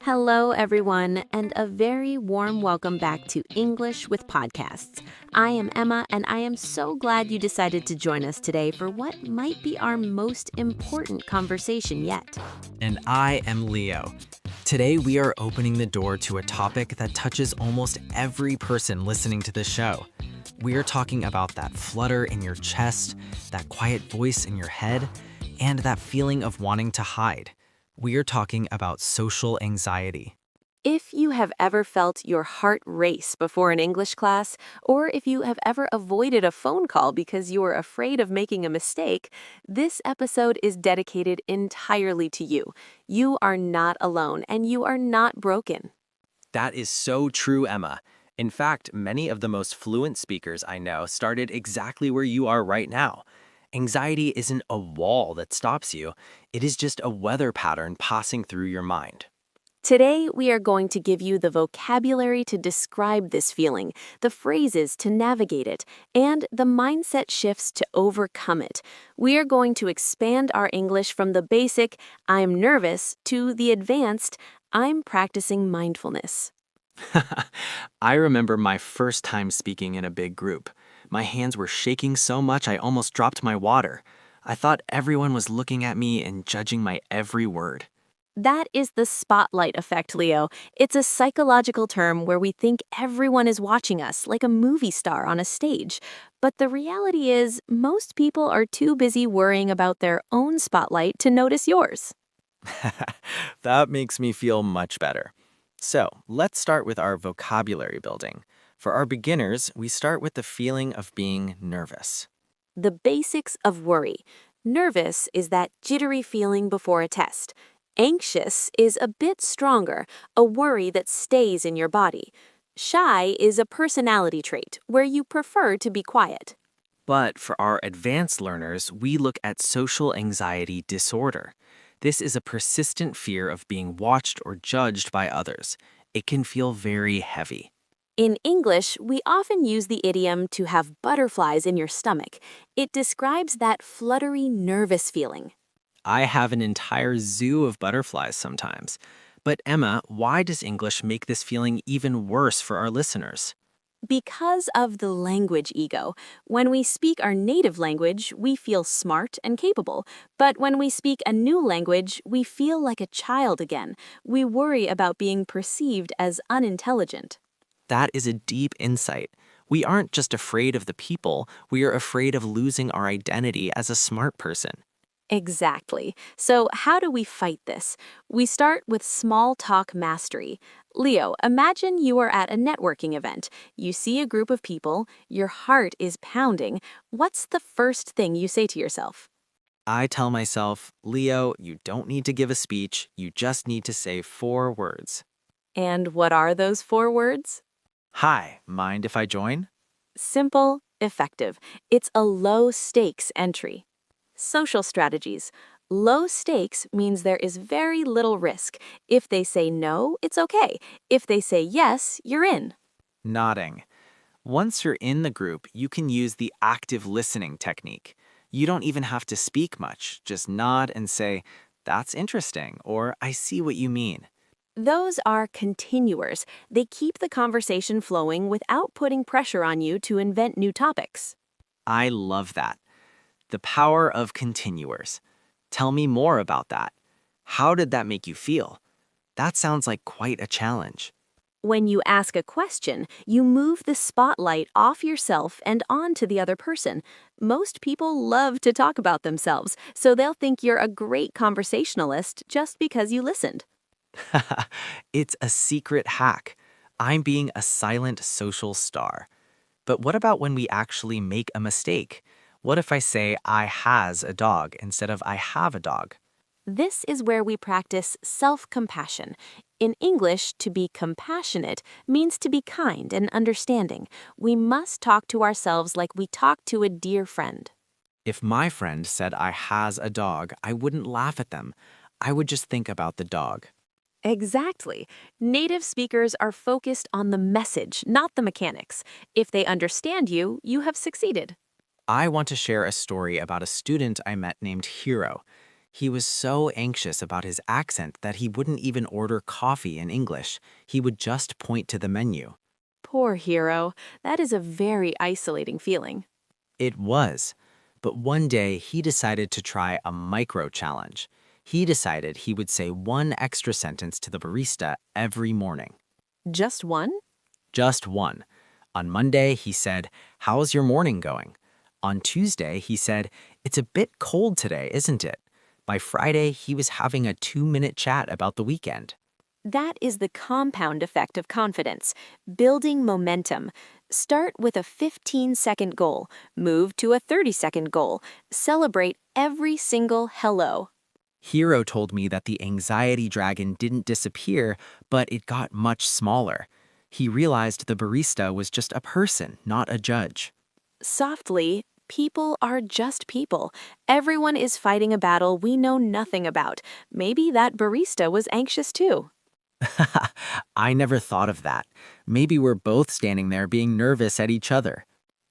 Hello, everyone, and a very warm welcome back to English with Podcasts. I am Emma, and I am so glad you decided to join us today for what might be our most important conversation yet. And I am Leo. Today, we are opening the door to a topic that touches almost every person listening to this show. We are talking about that flutter in your chest, that quiet voice in your head, and that feeling of wanting to hide. We are talking about social anxiety. If you have ever felt your heart race before an English class, or if you have ever avoided a phone call because you were afraid of making a mistake, this episode is dedicated entirely to you. You are not alone, and you are not broken. That is so true, Emma. In fact, many of the most fluent speakers I know started exactly where you are right now. Anxiety isn't a wall that stops you. It is just a weather pattern passing through your mind. Today, we are going to give you the vocabulary to describe this feeling, the phrases to navigate it, and the mindset shifts to overcome it. We are going to expand our English from the basic, I'm nervous, to the advanced, I'm practicing mindfulness. I remember my first time speaking in a big group. My hands were shaking so much I almost dropped my water. I thought everyone was looking at me and judging my every word. That is the spotlight effect, Leo. It's a psychological term where we think everyone is watching us, like a movie star on a stage. But the reality is, most people are too busy worrying about their own spotlight to notice yours. That makes me feel much better. So, let's start with our vocabulary building. For our beginners, we start with the feeling of being nervous. The basics of worry. Nervous is that jittery feeling before a test. Anxious is a bit stronger, a worry that stays in your body. Shy is a personality trait where you prefer to be quiet. But for our advanced learners, we look at social anxiety disorder. This is a persistent fear of being watched or judged by others. It can feel very heavy. In English, we often use the idiom to have butterflies in your stomach. It describes that fluttery, nervous feeling. I have an entire zoo of butterflies sometimes. But Emma, why does English make this feeling even worse for our listeners? Because of the language ego. When we speak our native language, we feel smart and capable. But when we speak a new language, we feel like a child again. We worry about being perceived as unintelligent. That is a deep insight. We aren't just afraid of the people, we are afraid of losing our identity as a smart person. Exactly. So, how do we fight this? We start with small talk mastery. Leo, imagine you are at a networking event. You see a group of people, your heart is pounding. What's the first thing you say to yourself? I tell myself, Leo, you don't need to give a speech, you just need to say 4 words. And what are those 4 words? Hi, mind if I join? Simple, effective. It's a low stakes entry. Social strategies. Low stakes means there is very little risk. If they say no, it's okay. If they say yes, you're in. Nodding. Once you're in the group, you can use the active listening technique. You don't even have to speak much, just nod and say, that's interesting, or I see what you mean. Those are continuers. They keep the conversation flowing without putting pressure on you to invent new topics. I love that. The power of continuers. Tell me more about that. How did that make you feel? That sounds like quite a challenge. When you ask a question, you move the spotlight off yourself and onto the other person. Most people love to talk about themselves, so they'll think you're a great conversationalist just because you listened. It's a secret hack. I'm being a silent social star. But what about when we actually make a mistake? What if I say I has a dog instead of I have a dog? This is where we practice self-compassion. In English, to be compassionate means to be kind and understanding. We must talk to ourselves like we talk to a dear friend. If my friend said I has a dog, I wouldn't laugh at them. I would just think about the dog. Exactly. Native speakers are focused on the message, not the mechanics. If they understand you, you have succeeded. I want to share a story about a student I met named Hiro. He was so anxious about his accent that he wouldn't even order coffee in English. He would just point to the menu. Poor hero. That is a very isolating feeling. It was. But one day, he decided to try a micro challenge. He decided he would say one extra sentence to the barista every morning. Just one? Just one. On Monday, he said, "How's your morning going?" On Tuesday, he said, "It's a bit cold today, isn't it?" By Friday, he was having a 2-minute chat about the weekend. That is the compound effect of confidence, building momentum. Start with a 15-second goal, move to a 30-second goal, celebrate every single hello. Hero told me that the anxiety dragon didn't disappear, but it got much smaller. He realized the barista was just a person, not a judge. Softly, people are just people. Everyone is fighting a battle we know nothing about. Maybe that barista was anxious too. I never thought of that. Maybe we're both standing there being nervous at each other.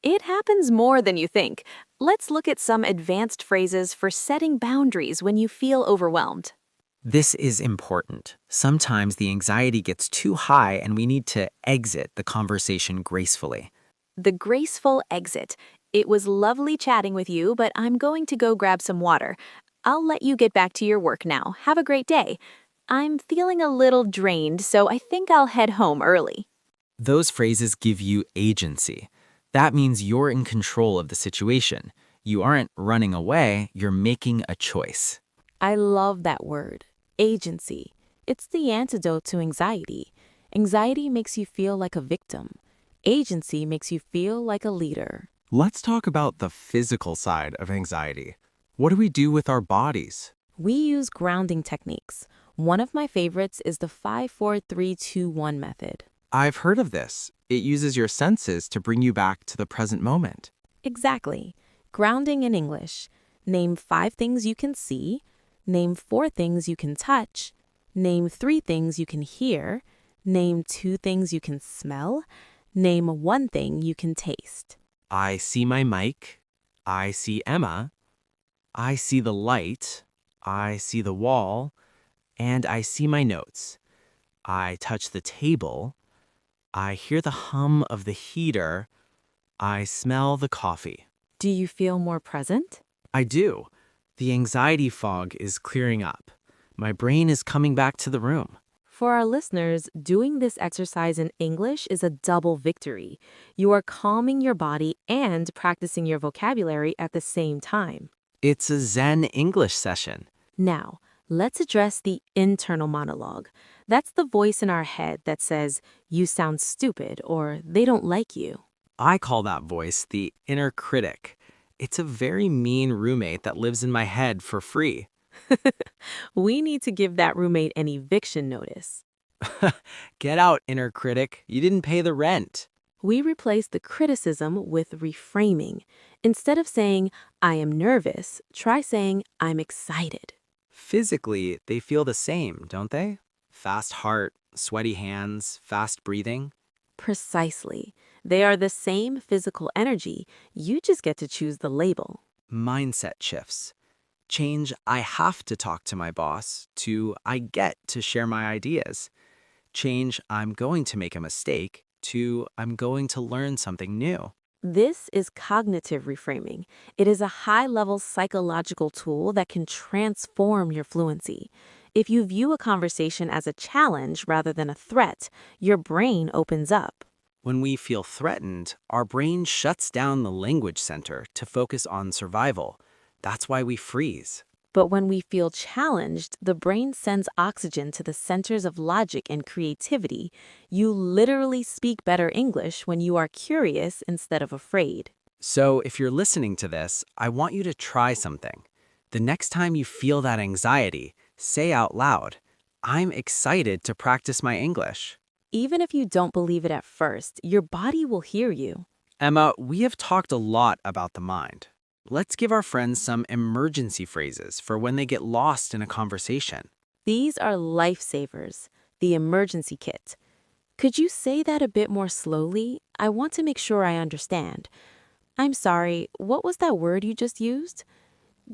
It happens more than you think. Let's look at some advanced phrases for setting boundaries when you feel overwhelmed. This is important. Sometimes the anxiety gets too high and we need to exit the conversation gracefully. The graceful exit. It was lovely chatting with you, but I'm going to go grab some water. I'll let you get back to your work now. Have a great day. I'm feeling a little drained, so I think I'll head home early. Those phrases give you agency. That means you're in control of the situation. You aren't running away, you're making a choice. I love that word, agency. It's the antidote to anxiety. Anxiety makes you feel like a victim. Agency makes you feel like a leader. Let's talk about the physical side of anxiety. What do we do with our bodies? We use grounding techniques. One of my favorites is the 5-4-3-2-1 method. I've heard of this. It uses your senses to bring you back to the present moment. Exactly. Grounding in English. Name 5 things you can see. Name 4 things you can touch. Name 3 things you can hear. Name 2 things you can smell. Name 1 thing you can taste. I see my mic. I see Emma. I see the light. I see the wall. And I see my notes. I touch the table. I hear the hum of the heater. I smell the coffee. Do you feel more present? I do. The anxiety fog is clearing up. My brain is coming back to the room. For our listeners, doing this exercise in English is a double victory. You are calming your body and practicing your vocabulary at the same time. It's a Zen English session. Now, let's address the internal monologue. That's the voice in our head that says, "You sound stupid," or "They don't like you." I call that voice the inner critic. It's a very mean roommate that lives in my head for free. We need to give that roommate an eviction notice. Get out, inner critic. You didn't pay the rent. We replace the criticism with reframing. Instead of saying, "I am nervous," try saying, "I'm excited." Physically, they feel the same, don't they? Fast heart, sweaty hands, fast breathing. Precisely. They are the same physical energy. You just get to choose the label. Mindset shifts. Change "I have to talk to my boss" to "I get to share my ideas." Change "I'm going to make a mistake" to "I'm going to learn something new." This is cognitive reframing. It is a high-level psychological tool that can transform your fluency. If you view a conversation as a challenge rather than a threat, your brain opens up. When we feel threatened, our brain shuts down the language center to focus on survival. That's why we freeze. But when we feel challenged, the brain sends oxygen to the centers of logic and creativity. You literally speak better English when you are curious instead of afraid. So if you're listening to this, I want you to try something. The next time you feel that anxiety, say out loud, "I'm excited to practice my English." Even if you don't believe it at first, your body will hear you. Emma, we have talked a lot about the mind. Let's give our friends some emergency phrases for when they get lost in a conversation. These are lifesavers, the emergency kit. Could you say that a bit more slowly? I want to make sure I understand. I'm sorry, what was that word you just used?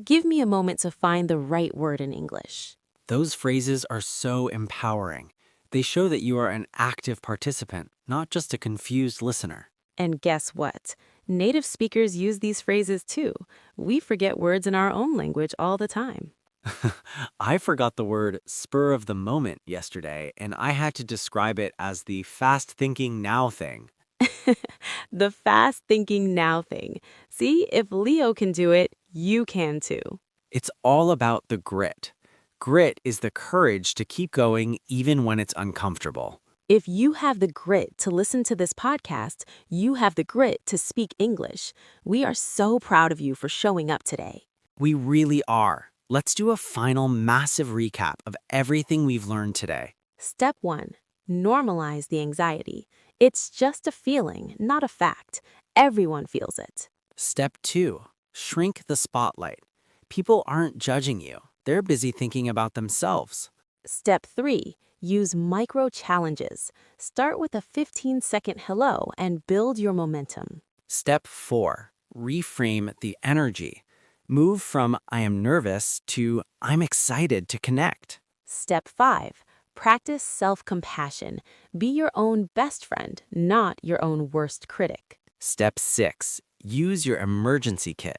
Give me a moment to find the right word in English. Those phrases are so empowering. They show that you are an active participant, not just a confused listener. And guess what? Native speakers use these phrases too. We forget words in our own language all the time. I forgot the word spur of the moment yesterday, and I had to describe it as the fast thinking now thing. The fast thinking now thing. See, if Leo can do it, you can too. It's all about the grit. Grit is the courage to keep going even when it's uncomfortable. If you have the grit to listen to this podcast, you have the grit to speak English. We are so proud of you for showing up today. We really are. Let's do a final massive recap of everything we've learned today. Step 1. Normalize the anxiety. It's just a feeling, not a fact. Everyone feels it. Step 2. Shrink the spotlight. People aren't judging you. They're busy thinking about themselves. Step 3. Use micro challenges. Start with a 15-second hello and build your momentum. Step 4. Reframe the energy. Move from I am nervous to I'm excited to connect. Step 5. Practice self-compassion. Be your own best friend, not your own worst critic. Step 6. Use your emergency kit.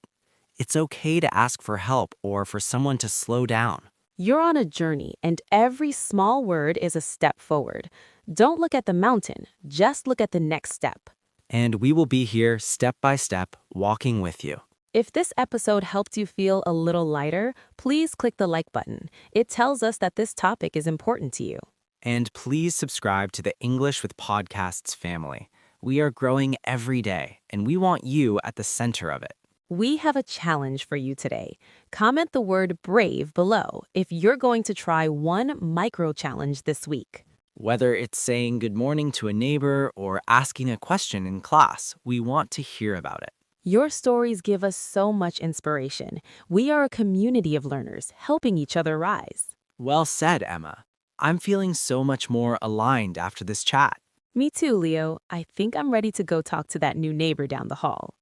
It's okay to ask for help or for someone to slow down. You're on a journey, and every small word is a step forward. Don't look at the mountain, just look at the next step. And we will be here step by step, walking with you. If this episode helped you feel a little lighter, please click the like button. It tells us that this topic is important to you. And please subscribe to the English with Podcasts family. We are growing every day, and we want you at the center of it. We have a challenge for you today. Comment the word brave below if you're going to try one micro challenge this week. Whether it's saying good morning to a neighbor or asking a question in class, we want to hear about it. Your stories give us so much inspiration. We are a community of learners helping each other rise. Well said, Emma. I'm feeling so much more aligned after this chat. Me too, Leo. I think I'm ready to go talk to that new neighbor down the hall.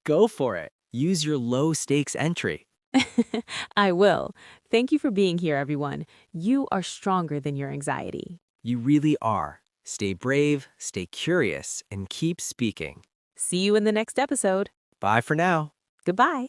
Go for it. Use your low-stakes entry. I will. Thank you for being here, everyone. You are stronger than your anxiety. You really are. Stay brave, stay curious, and keep speaking. See you in the next episode. Bye for now. Goodbye.